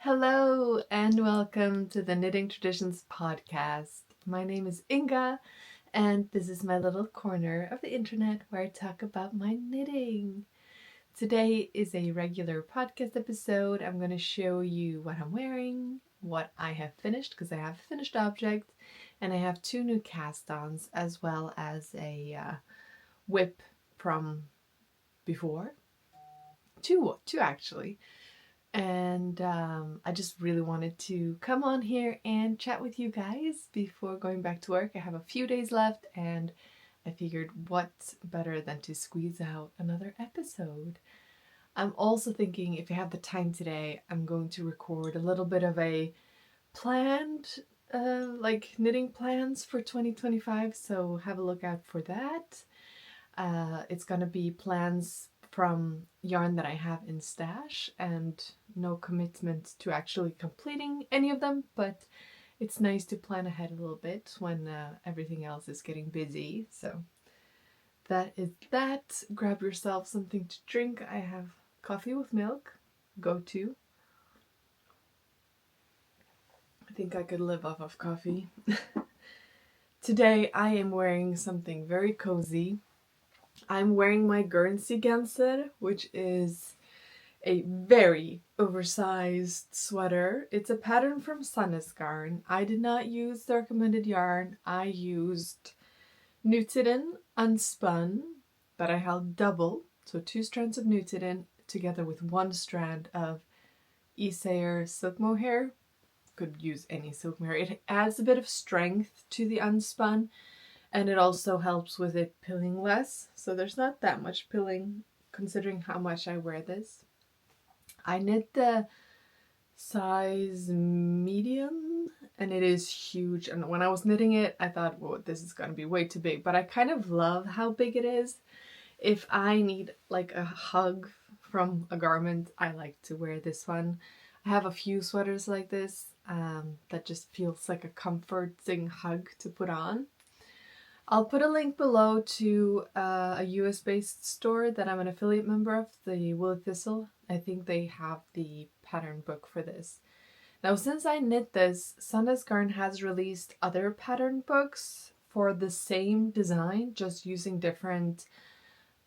Hello and welcome to the Knitting Traditions Podcast. My name is Inga and this is my little corner of the internet where I talk about my knitting. Today is a regular podcast episode. I'm going to show you what I'm wearing, what I have finished because I have a finished object, and I have 2 new cast-ons as well as a whip from before. Two actually. And I just really wanted to come on here and chat with you guys before going back to work. I have a few days left and I figured what's better than to squeeze out another episode. I'm also thinking if I have the time today, I'm going to record a little bit of a planned, knitting plans for 2025. So have a look out for that. It's going to be plans from yarn that I have in stash and no commitment to actually completing any of them, but it's nice to plan ahead a little bit when everything else is getting busy. So that is that. Grab yourself something to drink. I have coffee with milk, go to. I think I could live off of coffee. Today I am wearing something very cozy. I'm wearing my guernsey genser, which is a very oversized sweater. It's a pattern from sandnes garn. I did not use the recommended yarn. I used nutiden unspun, but I held double, so 2 strands of nutiden together with 1 strand of isager silk mohair. Could use any silk mohair. It adds a bit of strength to the unspun. And it also helps with it pilling less. So there's not that much pilling considering how much I wear this. I knit the size medium and it is huge. And when I was knitting it, I thought, whoa, this is going to be way too big. But I kind of love how big it is. If I need like a hug from a garment, I like to wear this one. I have a few sweaters like this that just feels like a comforting hug to put on. I'll put a link below to a US-based store that I'm an affiliate member of, the Thistle. I think they have the pattern book for this. Now, since I knit this, sandnes garn has released other pattern books for the same design, just using different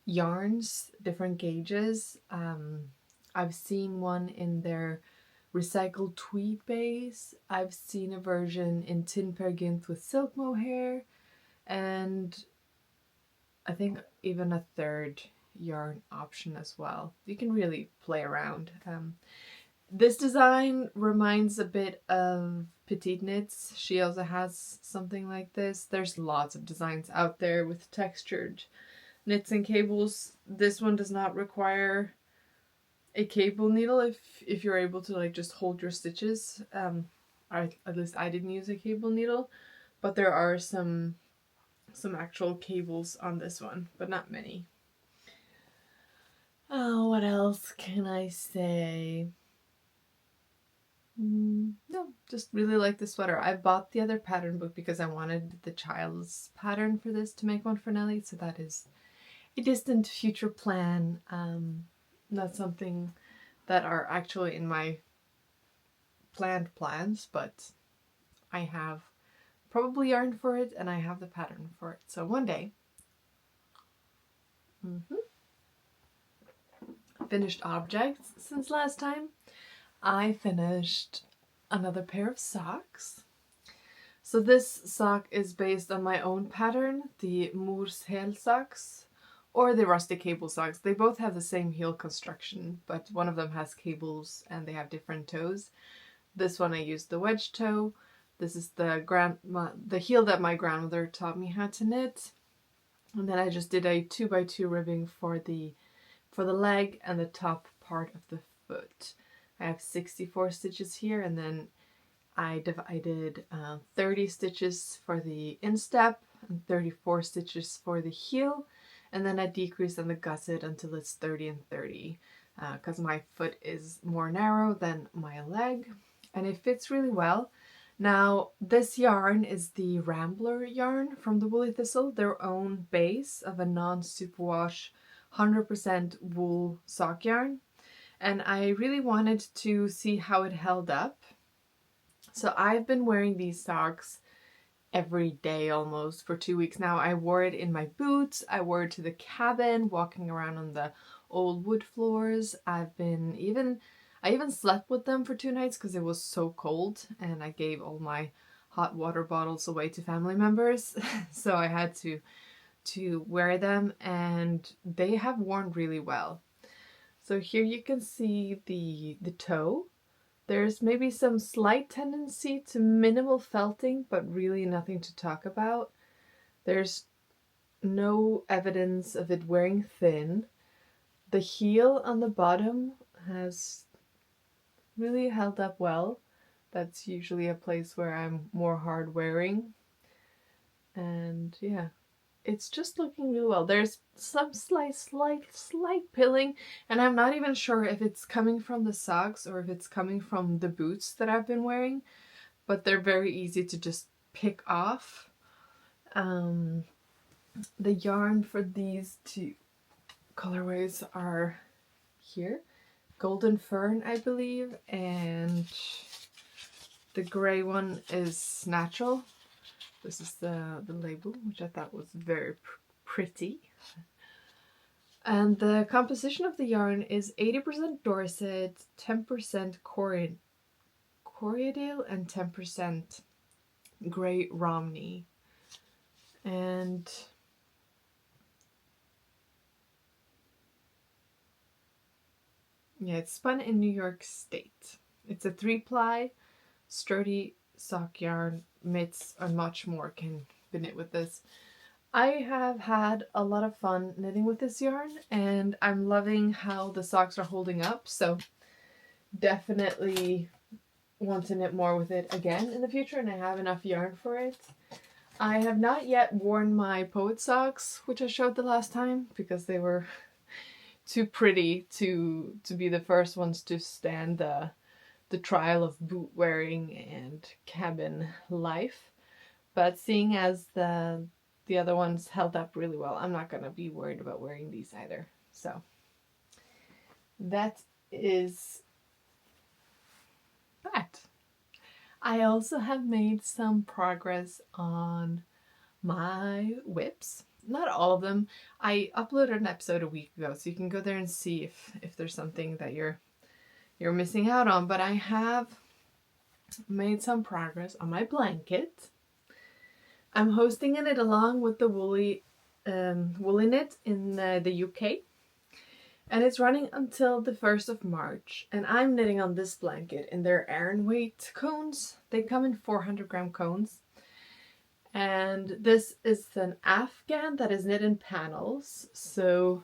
yarns, different gauges. I've seen one in their recycled tweed base. I've seen a version in tin per gynt with silk mohair. And I think even a 3rd yarn option as well. You can really play around. This design reminds a bit of petite knits. She also has something like this. There's lots of designs out there with textured knits and cables. This one does not require a cable needle if you're able to like just hold your stitches. At least I didn't use a cable needle, but there are some actual cables on this one, but not many. Oh, what else can I say? No, just really like the sweater. I bought the other pattern book because I wanted the child's pattern for this to make one for Nelly, so that is a distant future plan. Not something that are actually in my planned plans, but I have probably yarn for it and I have the pattern for it. So one day. Finished objects since last time. I finished another pair of socks. So this sock is based on my own pattern, the Mors heel socks or the rustic cable socks. They both have the same heel construction, but one of them has cables and they have different toes. This one I used the wedge toe. This is the heel that my grandmother taught me how to knit. And then I just did a 2x2 ribbing for the leg and the top part of the foot. I have 64 stitches here, and then I divided 30 stitches for the instep and 34 stitches for the heel, and then I decreased on the gusset until it's 30 and 30 because my foot is more narrow than my leg, and it fits really well. Now, this yarn is the Rambler yarn from the Woolly Thistle, their own base of a non-superwash 100% wool sock yarn. and I really wanted to see how it held up. So I've been wearing these socks every day almost for 2 weeks now. I wore it in my boots, I wore it to the cabin, walking around on the old wood floors. I even slept with them for 2 nights because it was so cold, and I gave all my hot water bottles away to family members. So I had to wear them, and they have worn really well. So here you can see the toe. There's maybe some slight tendency to minimal felting, but really nothing to talk about. There's no evidence of it wearing thin. The heel on the bottom has really held up well. That's usually a place where I'm more hard wearing. And yeah, it's just looking really well. There's some slight pilling, and I'm not even sure if it's coming from the socks or if it's coming from the boots that I've been wearing, but they're very easy to just pick off. The yarn for these two colorways are here. Golden Fern, I believe, and the gray one is natural. This is the label, which I thought was very pretty. And the composition of the yarn is 80% Dorset, 10% Corriedale, and 10% Grey Romney. And yeah, it's spun in New York State. It's a 3-ply, sturdy sock yarn. Mitts and much more can be knit with this. I have had a lot of fun knitting with this yarn, and I'm loving how the socks are holding up, so definitely want to knit more with it again in the future, and I have enough yarn for it. I have not yet worn my poet socks, which I showed the last time, because they were too pretty to be the first ones to stand the trial of boot wearing and cabin life. But seeing as the other ones held up really well, I'm not going to be worried about wearing these either. So that is that. I also have made some progress on my whips. Not all of them. I uploaded an episode a week ago, so you can go there and see if there's something that you're missing out on. But I have made some progress on my blanket. I'm hosting a knit along with the woolyknit in the UK, and it's running until the 1st of March. And I'm knitting on this blanket in their aran weight cones. They come in 400-gram cones, and this is an afgan that is knit in panels. So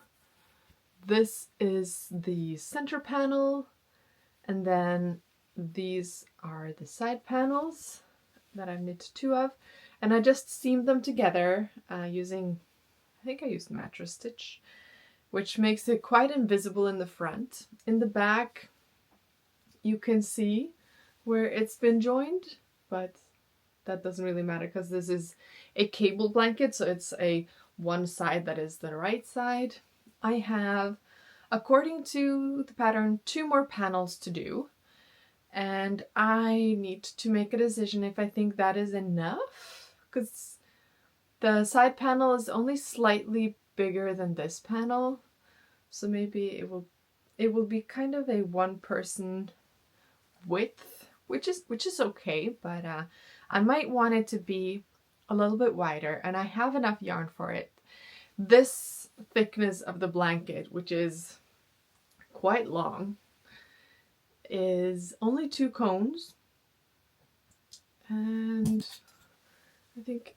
this is the center panel, and then these are the side panels that I've knit 2 of. And I just seamed them together using, I think I used mattress stitch, which makes it quite invisible in the front. In the back, you can see where it's been joined, but that doesn't really matter because this is a cable blanket, so it's one side that is the right side. I have, according to the pattern, 2 more panels to do, and I need to make a decision if I think that is enough, because the side panel is only slightly bigger than this panel, so maybe it will be kind of a 1-person width, which is okay, but I might want it to be a little bit wider, and I have enough yarn for it. This thickness of the blanket, which is quite long, is only 2 cones, and I think,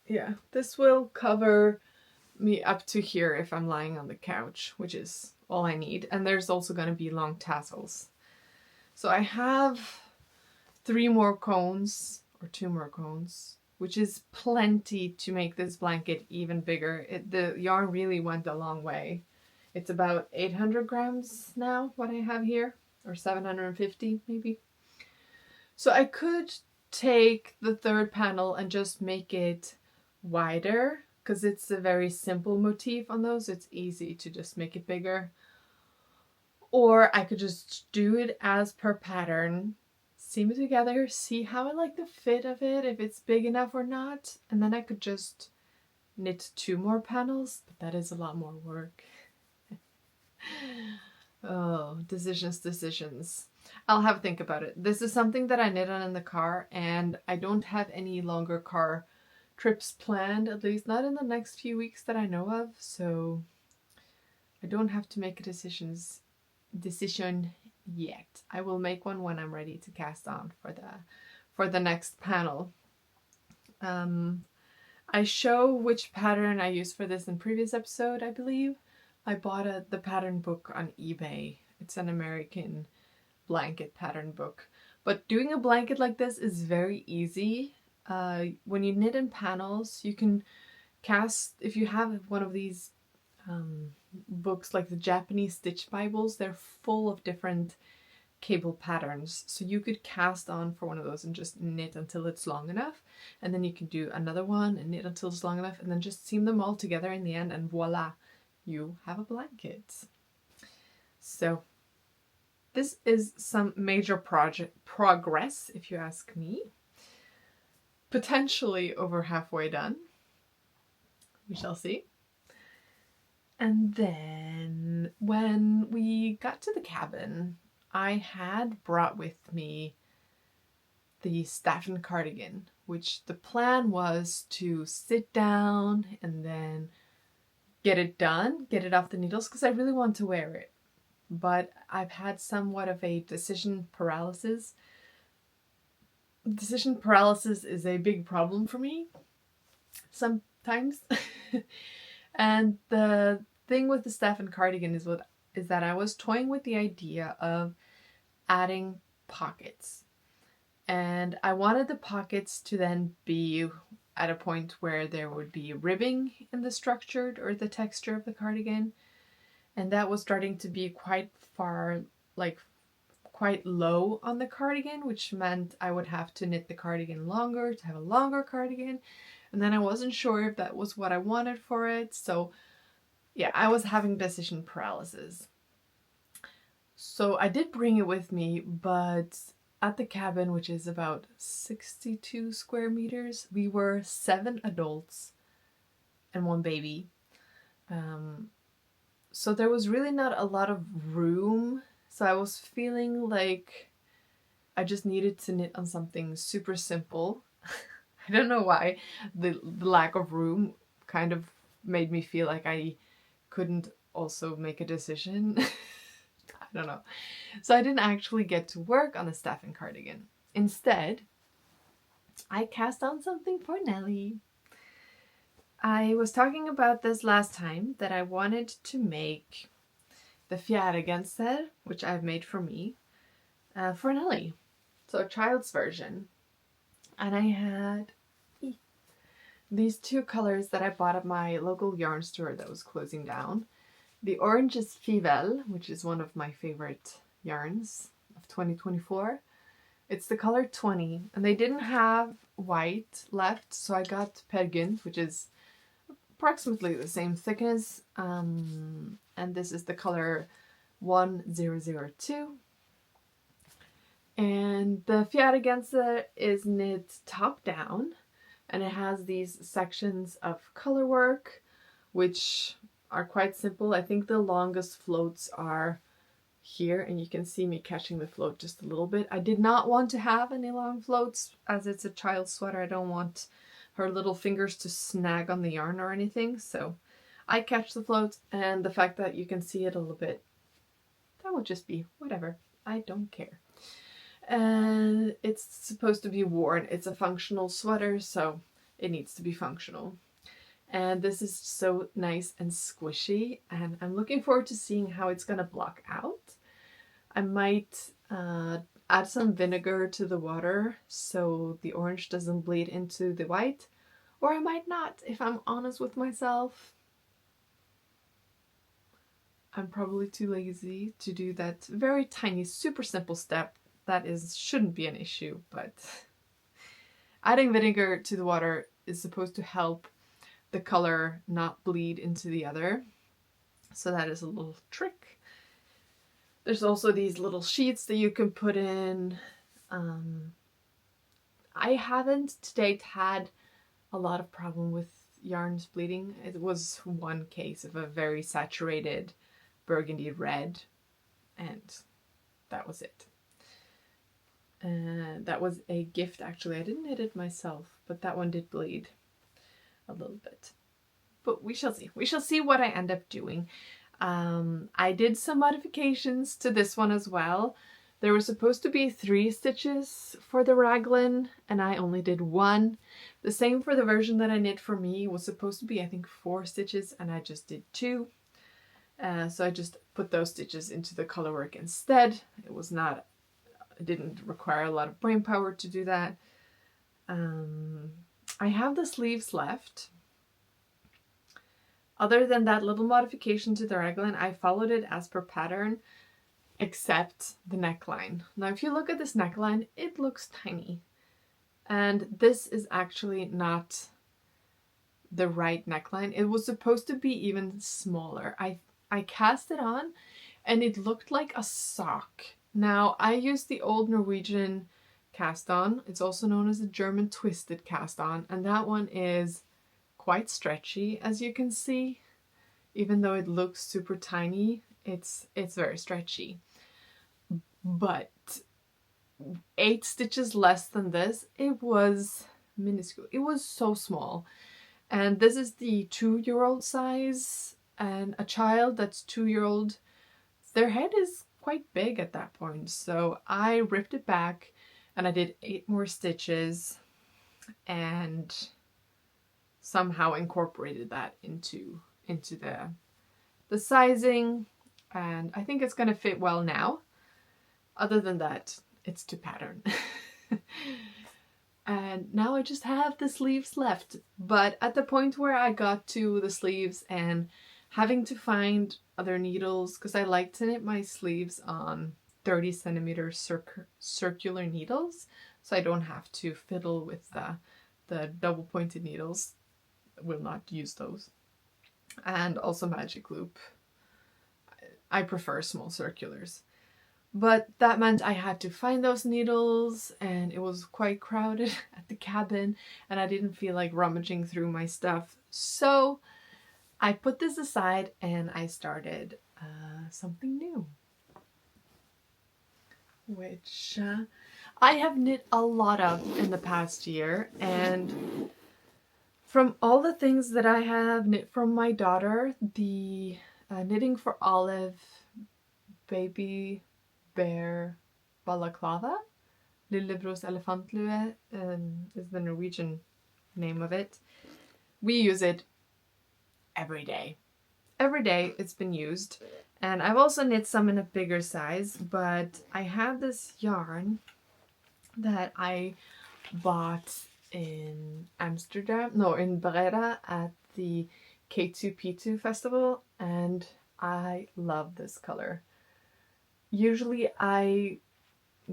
yeah, this will cover me up to here if I'm lying on the couch, which is all I need. And there's also going to be long tassels. So I have 3 more cones, or 2 more cones, which is plenty to make this blanket even bigger. The yarn really went a long way. It's about 800 grams now, what I have here, or 750 maybe. So I could take the 3rd panel and just make it wider, because it's a very simple motif on those. It's easy to just make it bigger. Or I could just do it as per pattern, seam it together, see how I like the fit of it, if it's big enough or not, and then I could just knit 2 more panels, but that is a lot more work. Oh, decisions. I'll have a think about it. This is something that I knit on in the car, and I don't have any longer car trips planned, at least not in the next few weeks that I know of, so I don't have to make a decision yet. I will make one when I'm ready to cast on for the next panel. I show which pattern I used for this in previous episode, I believe. I bought the pattern book on eBay. It's an American blanket pattern book. But doing a blanket like this is very easy. When you knit in panels, you can cast, if you have one of these books like the Japanese stitch Bibles, they're full of different cable patterns. So you could cast on for one of those and just knit until it's long enough. And then you can do another one and knit until it's long enough and then just seam them all together in the end and voila, you have a blanket. So this is some major progress, if you ask me. Potentially over halfway done. We shall see. And then when we got to the cabin, I had brought with me the staffin cardigan, which the plan was to sit down and then get it done, get it off the needles, because I really want to wear it. But I've had somewhat of a decision paralysis. Decision paralysis is a big problem for me sometimes. And the thing with the staffin cardigan is that I was toying with the idea of adding pockets. And I wanted the pockets to then be at a point where there would be ribbing in the structure or the texture of the cardigan. And that was starting to be quite low on the cardigan, which meant I would have to knit the cardigan longer to have a longer cardigan. And then I wasn't sure if that was what I wanted for it. So yeah, I was having decision paralysis. So I did bring it with me, but at the cabin, which is about 62 square meters, we were 7 adults and 1 baby. So there was really not a lot of room. So I was feeling like I just needed to knit on something super simple. I don't know why. The lack of room kind of made me feel like I couldn't also make a decision. I don't know. So I didn't actually get to work on the staffin cardigan. Instead, I cast on something for Nelly. I was talking about this last time, that I wanted to make the fjære genser, which I've made for me, for Nelly. So a child's version. And I had these 2 colors that I bought at my local yarn store that was closing down. The orange is fivel, which is one of my favorite yarns of 2024. It's the color 20, and they didn't have white left, so I got Cardigan, which is approximately the same thickness, and this is the color 1002. And the fjære genser is knit top down, and it has these sections of color work, which are quite simple. I think the longest floats are here, and you can see me catching the float just a little bit. I did not want to have any long floats, as it's a child's sweater. I don't want her little fingers to snag on the yarn or anything, so I catch the float, and the fact that you can see it a little bit, that would just be whatever. I don't care. And it's supposed to be worn. It's a functional sweater, so it needs to be functional. And this is so nice and squishy, and I'm looking forward to seeing how it's gonna block out. I might add some vinegar to the water so the orange doesn't bleed into the white, or I might not, if I'm honest with myself. I'm probably too lazy to do that very tiny, super simple step. That shouldn't be an issue, but adding vinegar to the water is supposed to help the color not bleed into the other. So that is a little trick. There's also these little sheets that you can put in. I haven't to date had a lot of problem with yarns bleeding. It was one case of a very saturated burgundy red, and that was it. That was a gift, actually. I didn't knit it myself, but that one did bleed a little bit. But we shall see. We shall see what I end up doing. I did some modifications to this one as well. There were supposed to be 3 stitches for the raglan, and I only did 1. The same for the version that I knit for me. Was supposed to be, I think, 4 stitches, and I just did 2. So I just put those stitches into the colorwork instead. It didn't require a lot of brain power to do that. I have the sleeves left. Other than that little modification to the raglan, I followed it as per pattern, except the neckline. Now, if you look at this neckline, it looks tiny. And this is actually not the right neckline. It was supposed to be even smaller. I cast it on and it looked like a sock. Now, I used the old Norwegian cast on. It's also known as a German twisted cast on, and that one is quite stretchy, as you can see. Even though it looks super tiny, it's very stretchy. But 8 stitches less than this, it was minuscule. It was so small. And this is the 2-year-old size, and a child that's 2-year-old, their head is quite big at that point. So I ripped it back and I did 8 more stitches and somehow incorporated that into the sizing, and I think it's going to fit well now. Other than that, it's to pattern. And now I just have the sleeves left. But at the point where I got to the sleeves and having to find other needles, because I like to knit my sleeves on 30 centimeter circular needles, so I don't have to fiddle with the double pointed needles. I will not use those. And also magic loop. I prefer small circulars. But that meant I had to find those needles, and it was quite crowded at the cabin, and I didn't feel like rummaging through my stuff. So I put this aside and I started something new, which I have knit a lot of in the past year. And from all the things that I have knit from my daughter, the knitting for Olive Baby Bear Balaclava, Lillebros Elefantlue is the Norwegian name of it. We use it every day. Every day it's been used. And I've also knit some in a bigger size, but I have this yarn that I bought in Breda at the K2P2 festival, and I love this color. Usually I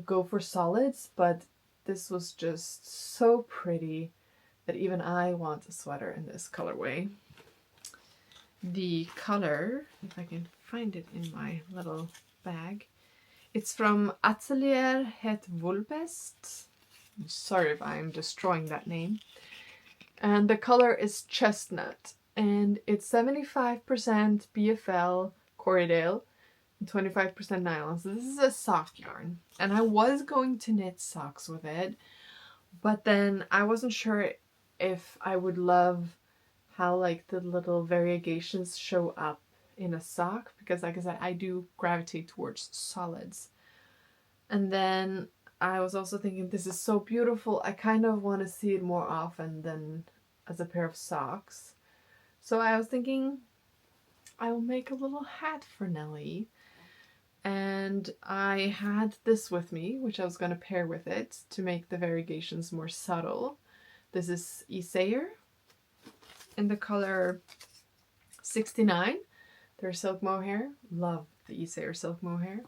go for solids, but this was just so pretty that even I want a sweater in this colorway. The color, if I can find it in my little bag, it's from Atelier Het Woolbest. Sorry if I'm destroying that name. And the color is chestnut, and it's 75% BFL Corriedale, 25% nylon. So this is a sock yarn, and I was going to knit socks with it, but then I wasn't sure if I would love how like the little variegations show up in a sock, because like I said, I do gravitate towards solids. And then I was also thinking, this is so beautiful, I kind of want to see it more often than as a pair of socks. So I was thinking I will make a little hat for Nelly. And I had this with me, which I was going to pair with it to make the variegations more subtle. This is isager in the color 69. They're silk mohair. Love the isager silk mohair.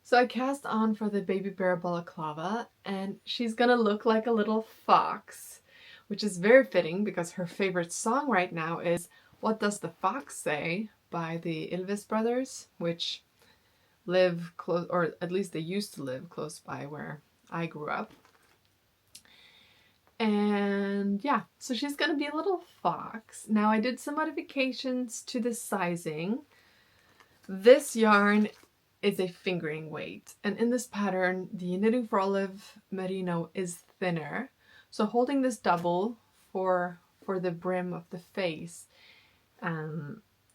So I cast on for the baby bear balaclava, and she's going to look like a little fox, which is very fitting because her favorite song right now is What Does the Fox Say by the Ylvis brothers, which live close, or at least they used to live close by where I grew up. And yeah, so she's gonna be a little fox. Now I did some modifications to the sizing. This yarn is a fingering weight, and in this pattern the Knitting for Olive merino is thinner, so holding this double for the brim of the face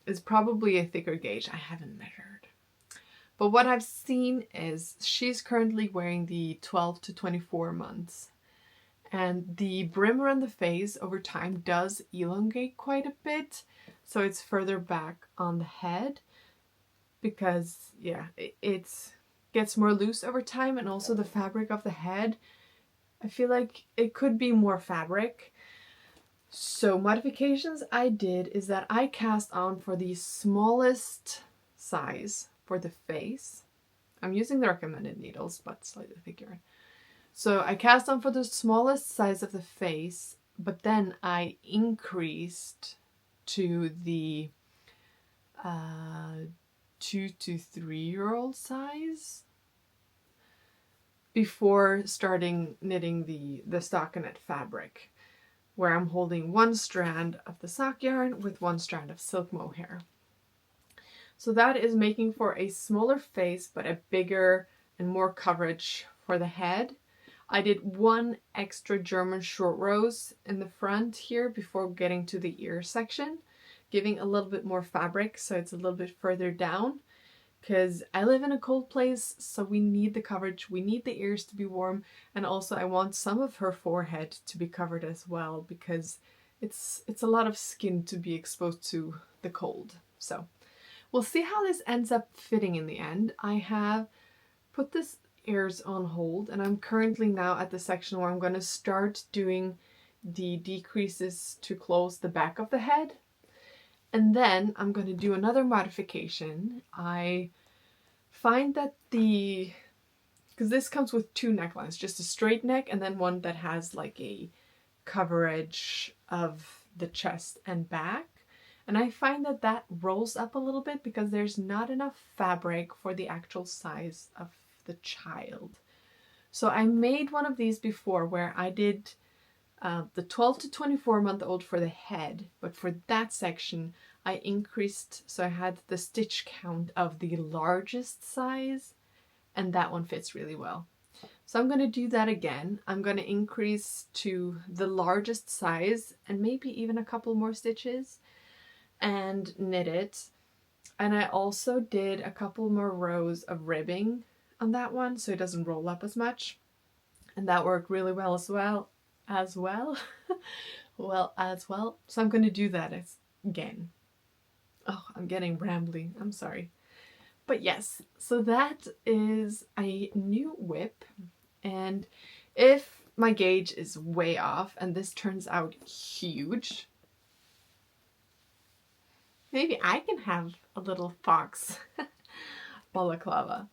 is probably a thicker gauge. I haven't measured, but what I've seen is she's currently wearing the 12 to 24 months, and the brim around the face over time does elongate quite a bit, so it's further back on the head because yeah, it gets more loose over time, and also the fabric of the head, I feel like it could be more fabric. So modifications I did is that I cast on for the smallest size for the face. I'm using the recommended needles, but slightly thicker. So I cast on for the smallest size of the face, but then I increased to the 2 to 3 year old size before starting knitting the stockinette fabric, where I'm holding one strand of the sock yarn with one strand of silk mohair. So that is making for a smaller face, but a bigger and more coverage for the head. I did one extra German short rows in the front here before getting to the ear section, giving a little bit more fabric so it's a little bit further down, because I live in a cold place, so we need the coverage, we need the ears to be warm, and also I want some of her forehead to be covered as well, because it's a lot of skin to be exposed to the cold. So we'll see how this ends up fitting in the end. I have put this ears on hold, and I'm currently now at the section where I'm going to start doing the decreases to close the back of the head. And then I'm going to do another modification. I find that because this comes with two necklines, just a straight neck and then one that has like a coverage of the chest and back. And I find that that rolls up a little bit because there's not enough fabric for the actual size of the child. So I made one of these before where I did the 12 to 24 month old for the head, but for that section I increased, so I had the stitch count of the largest size, and that one fits really well. So I'm going to do that again. I'm going to increase to the largest size and maybe even a couple more stitches and knit it. And I also did a couple more rows of ribbing on that one so it doesn't roll up as much, and that worked really well as well. So I'm going to do that again. Oh, I'm getting rambly. I'm sorry. But yes, so that is a new whip. And if my gauge is way off and this turns out huge, maybe I can have a little fox balaclava.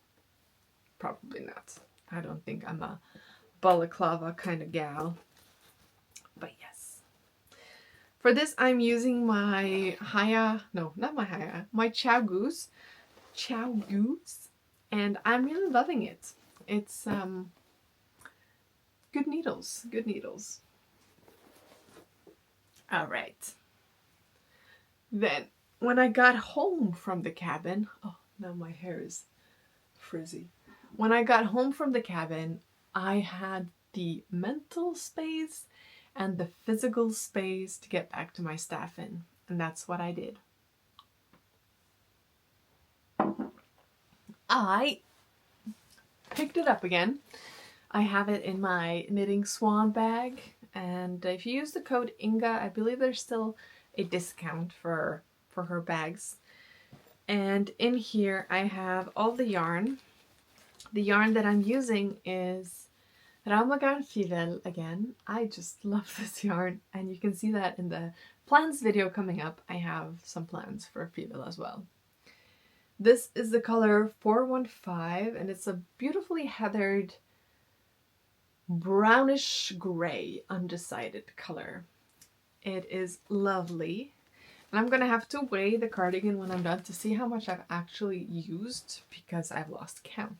Probably not. I don't think I'm a balaclava kind of gal. But yes. For this I'm using my my Chow Goose, and I'm really loving it. It's good needles. All right. Then when I got home from the cabin, oh, now my hair is frizzy. When I got home from the cabin, I had the mental space and the physical space to get back to my staffin, and that's what I did. I picked it up again. I have it in my knitting swan bag, and if you use the code Inga, I believe there's still a discount for her bags. And in here I have all the yarn. The yarn that I'm using is rauma fivel again. I just love this yarn, and you can see that in the plans video coming up. I have some plans for fivel as well. This is the color 415, and it's a beautifully heathered brownish gray undecided color. It is lovely, And I'm gonna have to weigh the cardigan when I'm done to see how much I've actually used because I've lost count.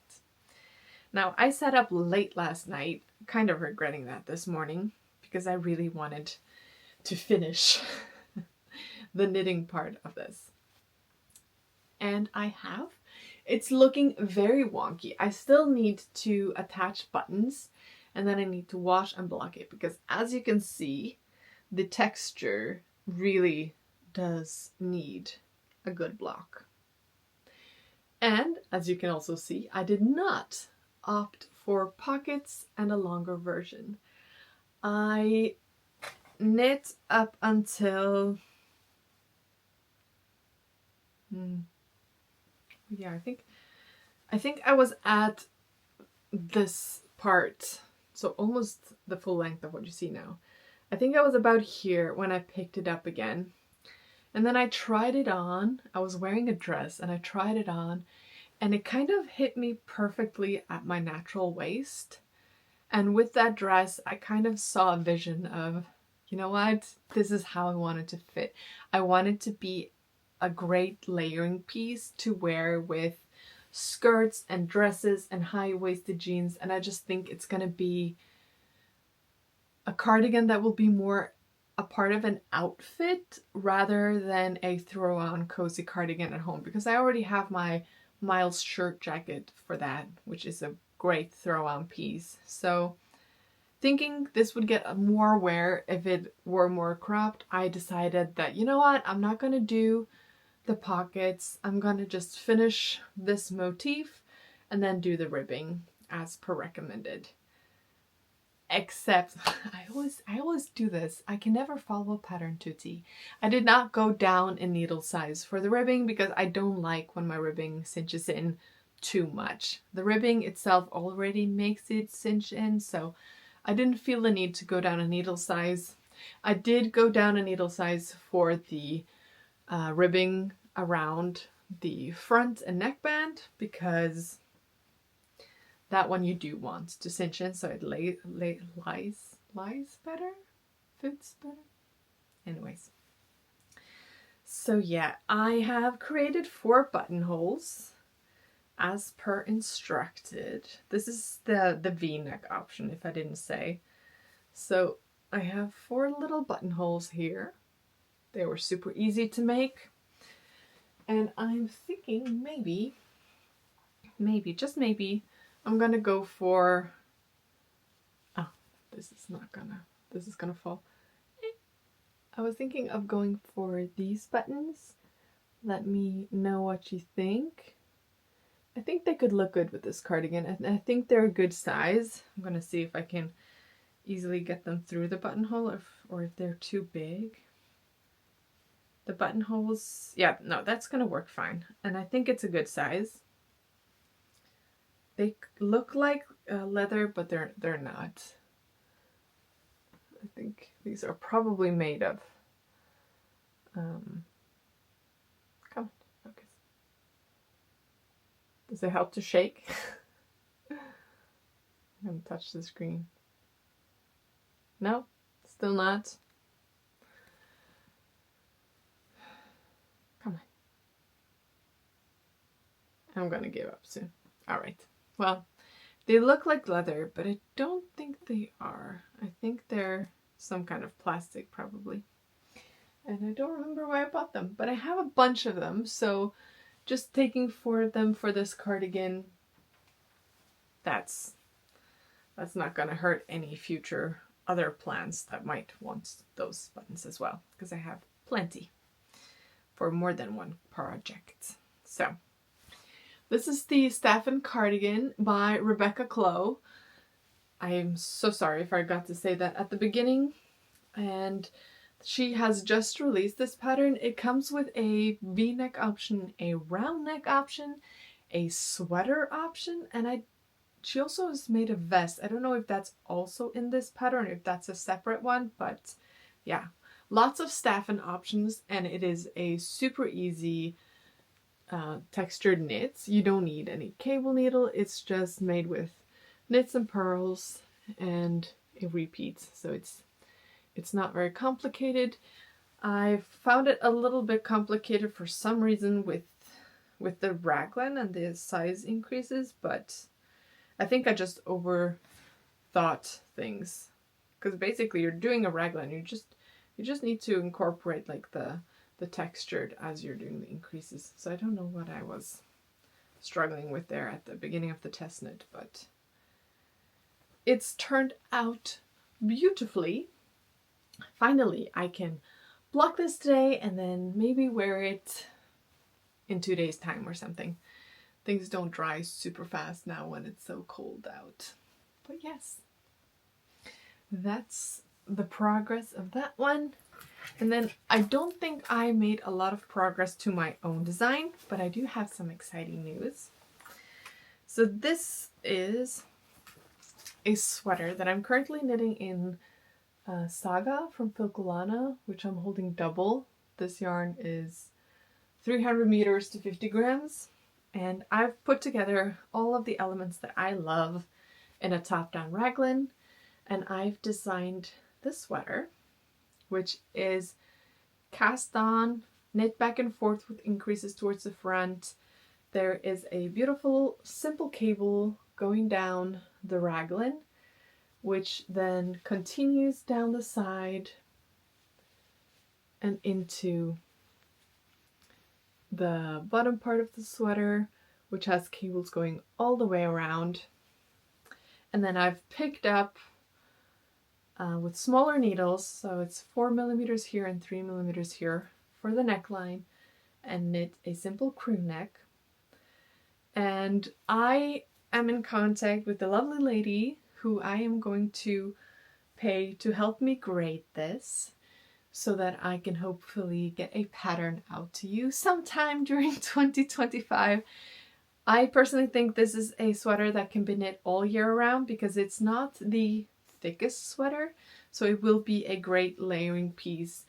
Now, I sat up late last night, kind of regretting that this morning because I really wanted to finish the knitting part of this. And I have. It's looking very wonky. I still need to attach buttons and then I need to wash and block it because as you can see, the texture really does need a good block. And as you can also see, I did not opt for pockets and a longer version. I knit up until yeah, I think I was at this part, so almost the full length of what you see now. I think I was about here when I picked it up again. And then I tried it on. I was wearing a dress and I tried it on and it kind of hit me perfectly at my natural waist. And with that dress, I kind of saw a vision of, you know what? This is how I wanted to fit. I wanted to be a great layering piece to wear with skirts and dresses and high-waisted jeans. And I just think it's going to be a cardigan that will be more a part of an outfit rather than a throw-on cozy cardigan at home, because I already have my Miles shirt jacket for that, which is a great throw-on piece. So thinking this would get more wear if it were more cropped, I decided that, you know what, I'm not going to do the pockets. I'm going to just finish this motif and then do the ribbing as per recommended. Except I always do this. I can never follow a pattern to T. I did not go down in needle size for the ribbing because I don't like when my ribbing cinches in too much. The ribbing itself already makes it cinch in, so I didn't feel the need to go down a needle size. I did go down a needle size for the ribbing around the front and neckband because that one you do want to cinch in so it lies better, fits better. Anyways, so yeah, I have created 4 buttonholes as per instructed. This is the V-neck option, if I didn't say. So I have 4 little buttonholes here. They were super easy to make. And I'm thinking maybe, just maybe, I'm gonna go for, this is gonna fall. I was thinking of going for these buttons. Let me know what you think. I think they could look good with this cardigan, and I think they're a good size. I'm gonna see if I can easily get them through the buttonhole or if they're too big. The buttonholes, yeah, no, that's gonna work fine. And I think it's a good size. They look like leather, but they're not. I think these are probably made of, come on, focus. Does it help to shake? I'm gonna touch the screen. No, still not. Come on. I'm gonna give up soon. All right. Well, they look like leather, but I don't think they are. I think they're some kind of plastic probably. And I don't remember where I bought them, but I have a bunch of them. So just taking 4 of them for this cardigan, that's not gonna hurt any future other plans that might want those buttons as well, because I have plenty for more than one project. So this is the Staffin cardigan by Rebecca Clow. I am so sorry if I forgot to say that at the beginning. And she has just released this pattern. It comes with a V-neck option, a round neck option, a sweater option, and she also has made a vest. I don't know if that's also in this pattern, if that's a separate one, but yeah. Lots of staffin options, and it is a super easy textured knits. You don't need any cable needle. It's just made with knits and purls, and it repeats. So it's not very complicated. I found it a little bit complicated for some reason with the raglan and the size increases, but I think I just overthought things. Because basically you're doing a raglan, you just need to incorporate like the textured as you're doing the increases. So I don't know what I was struggling with there at the beginning of the test knit, but it's turned out beautifully. Finally, I can block this today and then maybe wear it in 2 days time or something. Things don't dry super fast now when it's so cold out. But yes, that's the progress of that one. And then I don't think I made a lot of progress to my own design, but I do have some exciting news. So this is a sweater that I'm currently knitting in Saga from Filcolana, which I'm holding double. This yarn is 300 meters to 50 grams. And I've put together all of the elements that I love in a top-down raglan. And I've designed this sweater, which is cast on, knit back and forth with increases towards the front. There is a beautiful simple cable going down the raglan, which then continues down the side and into the bottom part of the sweater, which has cables going all the way around. And then I've picked up with smaller needles, so it's 4 millimeters here and 3 millimeters here for the neckline, and knit a simple crew neck. And I am in contact with the lovely lady who I am going to pay to help me grade this so that I can hopefully get a pattern out to you sometime during 2025. I personally think this is a sweater that can be knit all year round because it's not the thickest sweater, so it will be a great layering piece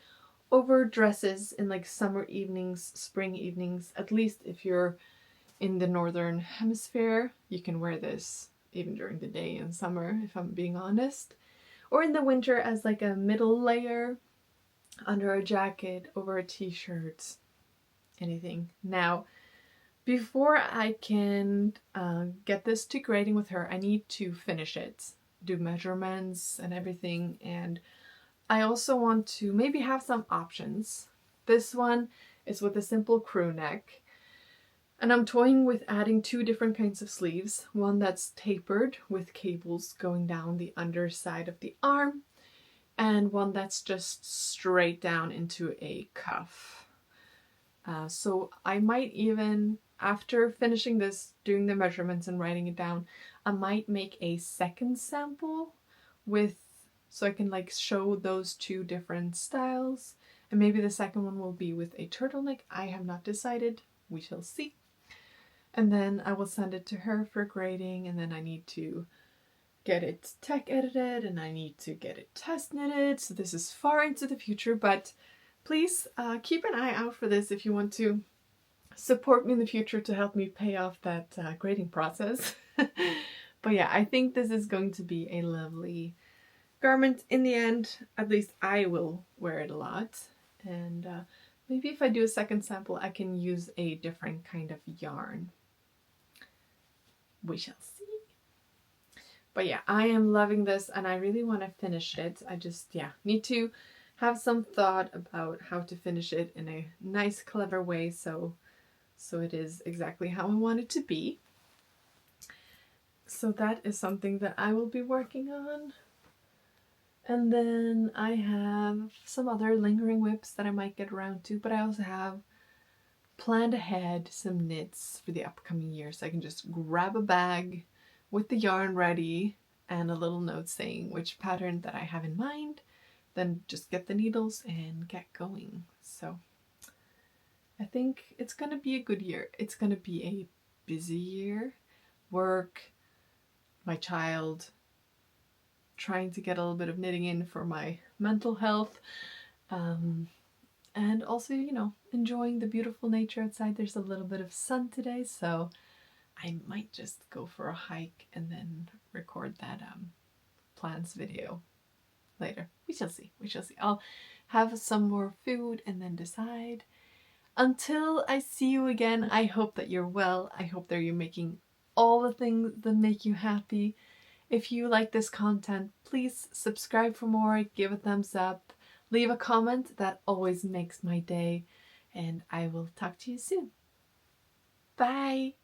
over dresses in like summer evenings, spring evenings. At least if you're in the northern hemisphere, you can wear this even during the day in summer, if I'm being honest, or in the winter as like a middle layer under a jacket, over a t-shirt, anything. Now, before I can get this to grading with her, I need to finish it, do measurements and everything, and I also want to maybe have some options. This one is with a simple crew neck, and I'm toying with adding 2 different kinds of sleeves. One that's tapered with cables going down the underside of the arm, and one that's just straight down into a cuff. So I might even, after finishing this, doing the measurements and writing it down, I might make a second sample so I can like show those 2 different styles. And maybe the second one will be with a turtleneck. I have not decided. We shall see. And then I will send it to her for grading, and then I need to get it tech edited and I need to get it test knitted. So this is far into the future, but please keep an eye out for this if you want to support me in the future to help me pay off that grading process. But yeah, I think this is going to be a lovely garment in the end. At least I will wear it a lot. And maybe if I do a second sample, I can use a different kind of yarn. We shall see. But yeah, I am loving this and I really want to finish it. I just, need to have some thought about how to finish it in a nice, clever way so it is exactly how I want it to be. So that is something that I will be working on. And then I have some other lingering whips that I might get around to, but I also have planned ahead some knits for the upcoming year, so I can just grab a bag with the yarn ready and a little note saying which pattern that I have in mind, then just get the needles and get going. So I think it's going to be a good year. It's going to be a busy year. Work, my child, trying to get a little bit of knitting in for my mental health, and also, enjoying the beautiful nature outside. There's a little bit of sun today, so I might just go for a hike and then record that plans video later. We shall see. I'll have some more food, and then decide. Until I see you again, I hope that you're well. I hope that you're making all the things that make you happy. If you like this content, please subscribe for more, give a thumbs up, leave a comment. That always makes my day. And I will talk to you soon. Bye!